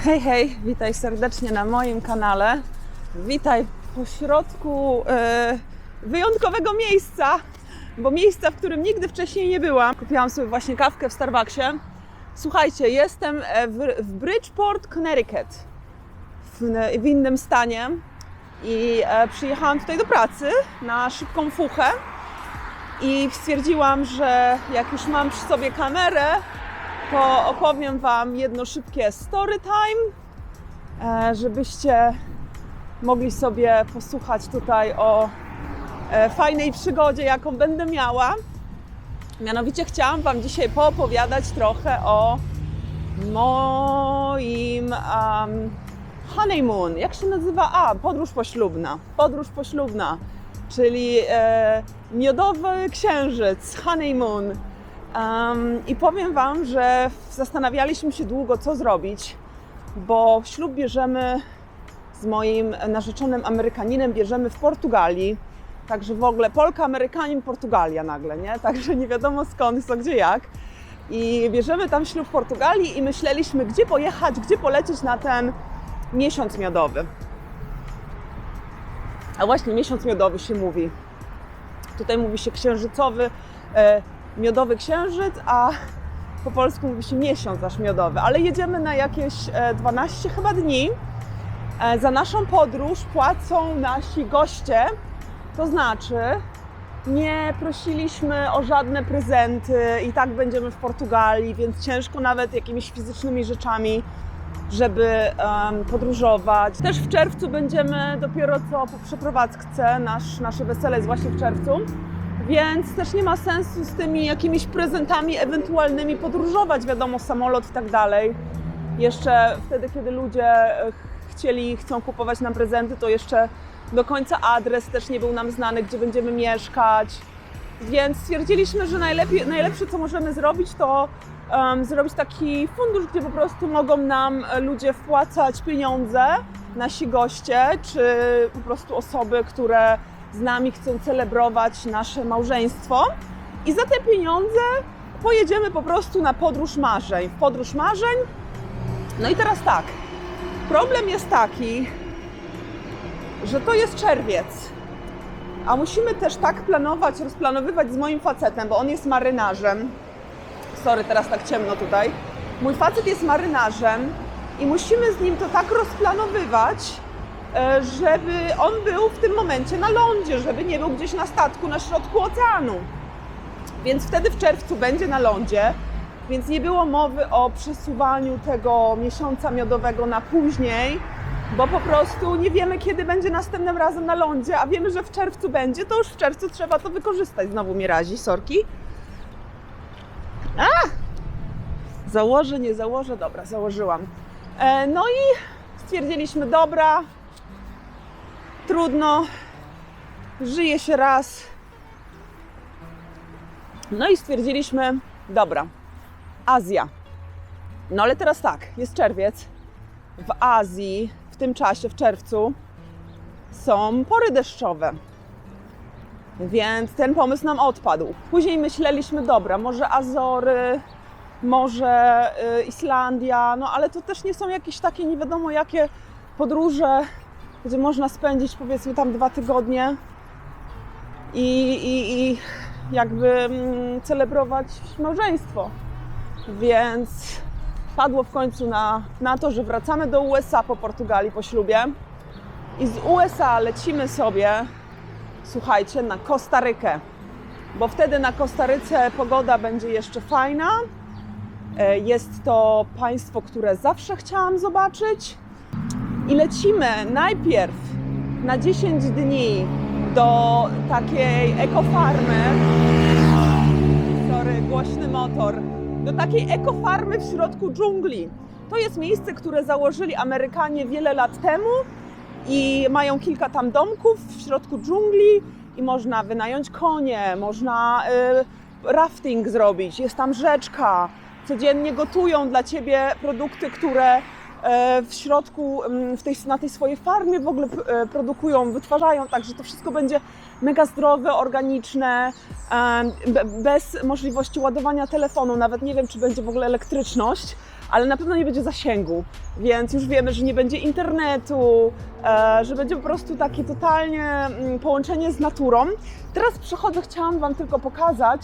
Hej, hej, witaj serdecznie na moim kanale. Witaj pośrodku wyjątkowego miejsca, bo miejsca, w którym nigdy wcześniej nie byłam. Kupiłam sobie właśnie kawkę w Starbucksie. Słuchajcie, jestem w Bridgeport, Connecticut, w innym stanie i przyjechałam tutaj do pracy na szybką fuchę i stwierdziłam, że jak już mam przy sobie kamerę, to opowiem Wam jedno szybkie story time, żebyście mogli sobie posłuchać tutaj o fajnej przygodzie, jaką będę miała. Mianowicie chciałam Wam dzisiaj poopowiadać trochę o moim honeymoon. Jak się nazywa? Podróż poślubna. Podróż poślubna, czyli miodowy księżyc, honeymoon. I powiem Wam, że zastanawialiśmy się długo, co zrobić, bo ślub bierzemy z moim narzeczonym Amerykaninem, bierzemy w Portugalii. Także w ogóle Polka, Amerykanin, Portugalia nagle, nie? Także nie wiadomo skąd, co, gdzie, jak. I bierzemy tam ślub w Portugalii i myśleliśmy, gdzie pojechać, gdzie polecieć na ten miesiąc miodowy. A właśnie miesiąc miodowy się mówi. Tutaj mówi się księżycowy, miodowy księżyc, a po polsku mówi się miesiąc aż miodowy. Ale jedziemy na jakieś 12 chyba dni. Za naszą podróż płacą nasi goście, to znaczy nie prosiliśmy o żadne prezenty i tak będziemy w Portugalii, więc ciężko nawet jakimiś fizycznymi rzeczami, żeby podróżować. Też w czerwcu będziemy dopiero co po przeprowadzce, nasze wesele jest właśnie w czerwcu, więc też nie ma sensu z tymi jakimiś prezentami ewentualnymi podróżować, wiadomo, samolot i tak dalej. Jeszcze wtedy, kiedy ludzie chcą kupować nam prezenty, to jeszcze do końca adres też nie był nam znany, gdzie będziemy mieszkać. Więc stwierdziliśmy, że najlepsze co możemy zrobić, to zrobić taki fundusz, gdzie po prostu mogą nam ludzie wpłacać pieniądze, nasi goście, czy po prostu osoby, które z nami chcą celebrować nasze małżeństwo. I za te pieniądze pojedziemy po prostu na podróż marzeń. W podróż marzeń. No i teraz tak, problem jest taki, że to jest czerwiec, a musimy też tak rozplanowywać z moim facetem, bo on jest marynarzem. Sorry, teraz tak ciemno tutaj. Mój facet jest marynarzem i musimy z nim to tak rozplanowywać, żeby on był w tym momencie na lądzie, żeby nie był gdzieś na statku na środku oceanu. Więc wtedy w czerwcu będzie na lądzie, więc nie było mowy o przesuwaniu tego miesiąca miodowego na później, bo po prostu nie wiemy, kiedy będzie następnym razem na lądzie, a wiemy, że w czerwcu będzie, to już w czerwcu trzeba to wykorzystać. Znowu mnie razi, sorki. Założę, nie założę? Dobra, założyłam. No i stwierdziliśmy, dobra, trudno, żyje się raz. No i stwierdziliśmy, dobra, Azja. No ale teraz tak, jest czerwiec. W Azji w tym czasie, w czerwcu, są pory deszczowe. Więc ten pomysł nam odpadł. Później myśleliśmy, dobra, może Azory, może Islandia, no ale to też nie są jakieś takie nie wiadomo jakie podróże, gdzie można spędzić powiedzmy tam 2 tygodnie i jakby celebrować małżeństwo. Więc padło w końcu na to, że wracamy do USA po Portugalii, po ślubie i z USA lecimy sobie, słuchajcie, na Kostarykę, bo wtedy na Kostaryce pogoda będzie jeszcze fajna. Jest to państwo, które zawsze chciałam zobaczyć i lecimy najpierw na 10 dni do takiej ekofarmy. Sorry, głośny motor. Do takiej ekofarmy w środku dżungli. To jest miejsce, które założyli Amerykanie wiele lat temu i mają kilka tam domków w środku dżungli i można wynająć konie, można rafting zrobić, jest tam rzeczka, codziennie gotują dla Ciebie produkty, które w środku, na tej swojej farmie w ogóle produkują, wytwarzają, także to wszystko będzie mega zdrowe, organiczne, bez możliwości ładowania telefonu, nawet nie wiem, czy będzie w ogóle elektryczność, ale na pewno nie będzie zasięgu, więc już wiemy, że nie będzie internetu, że będzie po prostu takie totalnie połączenie z naturą. Teraz przechodzę, chciałam Wam tylko pokazać,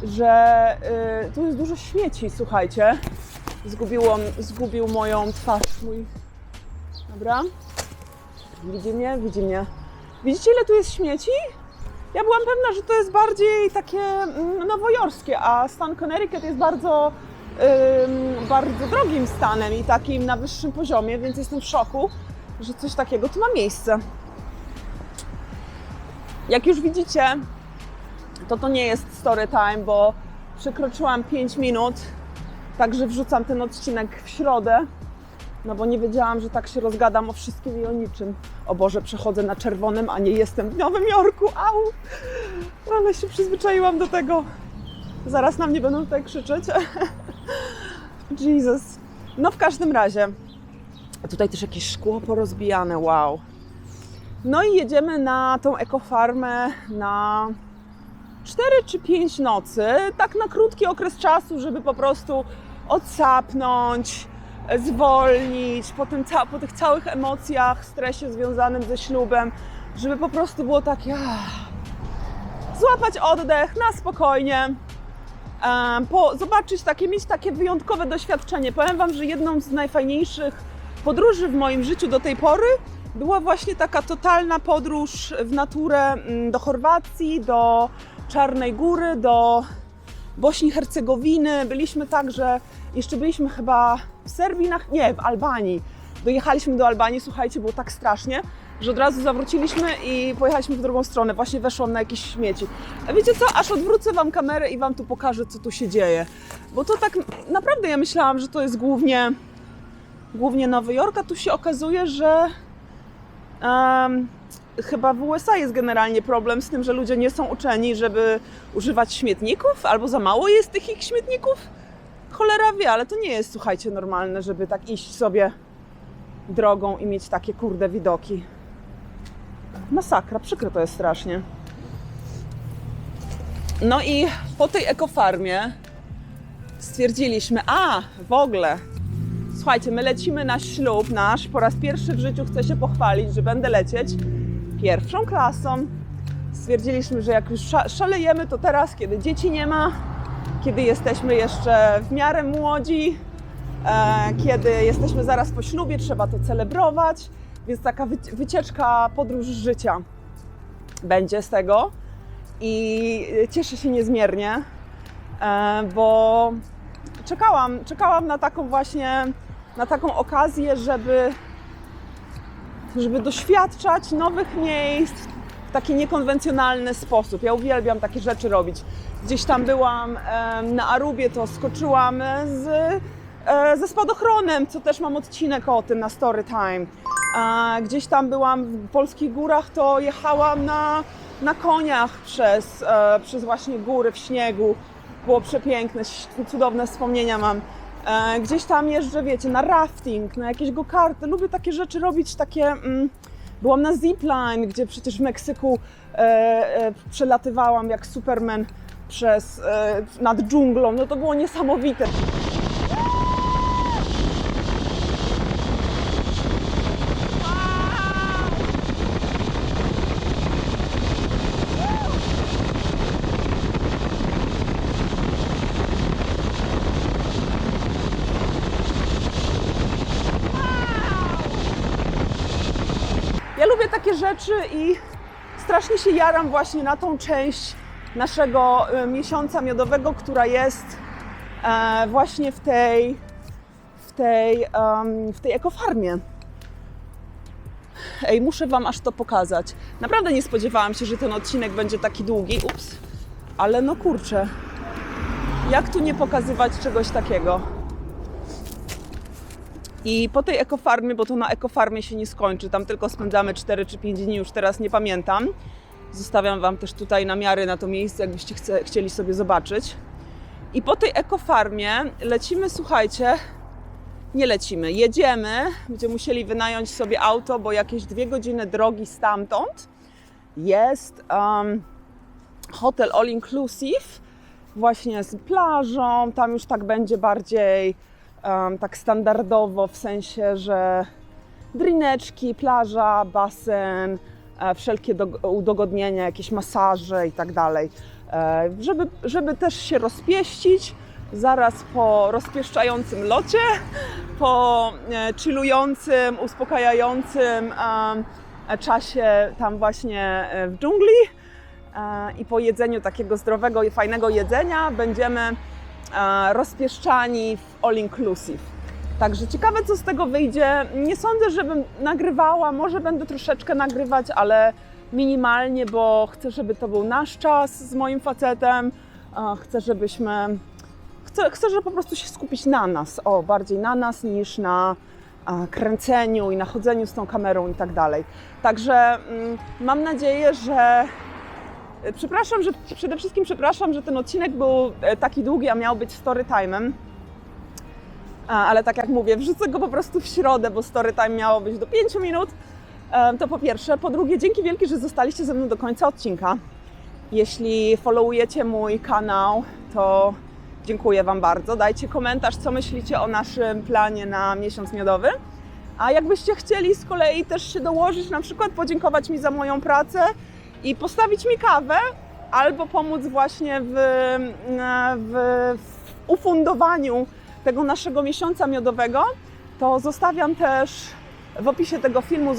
że tu jest dużo śmieci, słuchajcie. Zgubił moją twarz, Dobra. Widzi mnie? Widzi mnie. Widzicie, ile tu jest śmieci? Ja byłam pewna, że to jest bardziej takie nowojorskie, a stan Connecticut jest bardzo drogim stanem i takim na wyższym poziomie, więc jestem w szoku, że coś takiego tu ma miejsce. Jak już widzicie, to nie jest story time, bo przekroczyłam 5 minut, także wrzucam ten odcinek w środę, no bo nie wiedziałam, że tak się rozgadam o wszystkim i o niczym. O Boże, przechodzę na czerwonym, a nie jestem w Nowym Jorku, au! Ale się przyzwyczaiłam do tego. Zaraz na mnie będą tutaj krzyczeć. Jesus. No w każdym razie, tutaj też jakieś szkło porozbijane, wow. No i jedziemy na tą ekofarmę na 4 czy 5 nocy, tak na krótki okres czasu, żeby po prostu odsapnąć, zwolnić po tych całych emocjach, stresie związanym ze ślubem, żeby po prostu było takie złapać oddech na spokojnie, zobaczyć mieć takie wyjątkowe doświadczenie. Powiem Wam, że jedną z najfajniejszych podróży w moim życiu do tej pory była właśnie taka totalna podróż w naturę do Chorwacji, do Czarnej Góry, do Bośni i Hercegowiny. Byliśmy także, jeszcze byliśmy chyba w Serbii, w Albanii. Dojechaliśmy do Albanii, słuchajcie, było tak strasznie, że od razu zawróciliśmy i pojechaliśmy w drugą stronę. Właśnie weszłam na jakieś śmieci. A wiecie co? Aż odwrócę Wam kamerę i Wam tu pokażę, co tu się dzieje. Bo to tak naprawdę ja myślałam, że to jest głównie Nowy Jork, a tu się okazuje, że chyba w USA jest generalnie problem z tym, że ludzie nie są uczeni, żeby używać śmietników, albo za mało jest tych ich śmietników. Cholera wie, ale to nie jest, słuchajcie, normalne, żeby tak iść sobie drogą i mieć takie kurde widoki. Masakra, przykro to jest strasznie. No i po tej ekofarmie stwierdziliśmy, w ogóle, słuchajcie, my lecimy na ślub nasz, po raz pierwszy w życiu chcę się pochwalić, że będę lecieć pierwszą klasą. Stwierdziliśmy, że jak już szalejemy, to teraz, kiedy dzieci nie ma, kiedy jesteśmy jeszcze w miarę młodzi, kiedy jesteśmy zaraz po ślubie, trzeba to celebrować, więc taka wycieczka, podróż życia będzie z tego i cieszę się niezmiernie, bo czekałam na taką okazję, żeby doświadczać nowych miejsc w taki niekonwencjonalny sposób. Ja uwielbiam takie rzeczy robić. Gdzieś tam byłam na Arubie, to skoczyłam ze spadochronem, co też mam odcinek o tym na Story Time. Gdzieś tam byłam w polskich górach, to jechałam na koniach przez właśnie góry w śniegu. Było przepiękne, cudowne wspomnienia mam. Gdzieś tam jeżdżę, wiecie, na rafting, na jakieś go-karty. Lubię takie rzeczy robić, byłam na zipline, gdzie przecież w Meksyku przelatywałam jak Superman nad dżunglą. No to było niesamowite. Ja lubię takie rzeczy i strasznie się jaram właśnie na tą część naszego miesiąca miodowego, która jest właśnie w tej ekofarmie. Ej, muszę Wam aż to pokazać. Naprawdę nie spodziewałam się, że ten odcinek będzie taki długi. Ups, ale no kurczę, jak tu nie pokazywać czegoś takiego? I po tej ekofarmie, bo to na ekofarmie się nie skończy, tam tylko spędzamy 4 czy 5 dni, już teraz nie pamiętam. Zostawiam Wam też tutaj namiary na to miejsce, jakbyście chcieli sobie zobaczyć. I po tej ekofarmie lecimy, słuchajcie, jedziemy, będziemy musieli wynająć sobie auto, bo jakieś 2 godziny drogi stamtąd jest hotel all inclusive, właśnie z plażą, tam już tak będzie bardziej tak standardowo, w sensie, że drineczki, plaża, basen, wszelkie udogodnienia, jakieś masaże i tak dalej. Żeby też się rozpieścić zaraz po rozpieszczającym locie, po chillującym, uspokajającym czasie tam właśnie w dżungli i po jedzeniu takiego zdrowego i fajnego jedzenia będziemy rozpieszczani w all inclusive. Także ciekawe, co z tego wyjdzie. Nie sądzę, żebym nagrywała, może będę troszeczkę nagrywać, ale minimalnie, bo chcę, żeby to był nasz czas z moim facetem. Chcę, chcę, żeby po prostu się skupić na nas, bardziej na nas niż na kręceniu i na chodzeniu z tą kamerą i tak dalej. Także mam nadzieję, że przede wszystkim przepraszam, że ten odcinek był taki długi, a miał być story time'em. Ale tak jak mówię, wrzucę go po prostu w środę, bo story time miało być do 5 minut. To po pierwsze. Po drugie, dzięki wielkie, że zostaliście ze mną do końca odcinka. Jeśli followujecie mój kanał, to dziękuję Wam bardzo. Dajcie komentarz, co myślicie o naszym planie na miesiąc miodowy. A jakbyście chcieli z kolei też się dołożyć, na przykład podziękować mi za moją pracę i postawić mi kawę, albo pomóc właśnie w ufundowaniu tego naszego miesiąca miodowego, to zostawiam też w opisie tego filmu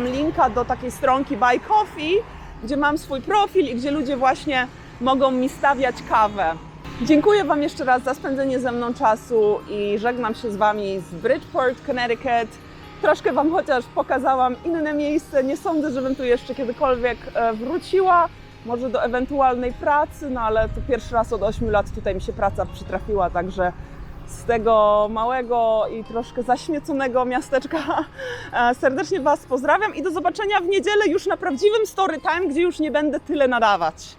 linka do takiej stronki Buy Coffee, gdzie mam swój profil i gdzie ludzie właśnie mogą mi stawiać kawę. Dziękuję Wam jeszcze raz za spędzenie ze mną czasu i żegnam się z Wami z Bridgeport, Connecticut. Troszkę Wam chociaż pokazałam inne miejsce. Nie sądzę, żebym tu jeszcze kiedykolwiek wróciła. Może do ewentualnej pracy, no ale to pierwszy raz od 8 lat tutaj mi się praca przytrafiła, także z tego małego i troszkę zaśmieconego miasteczka serdecznie Was pozdrawiam i do zobaczenia w niedzielę już na prawdziwym story time, gdzie już nie będę tyle nadawać.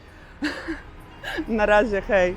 Na razie, hej!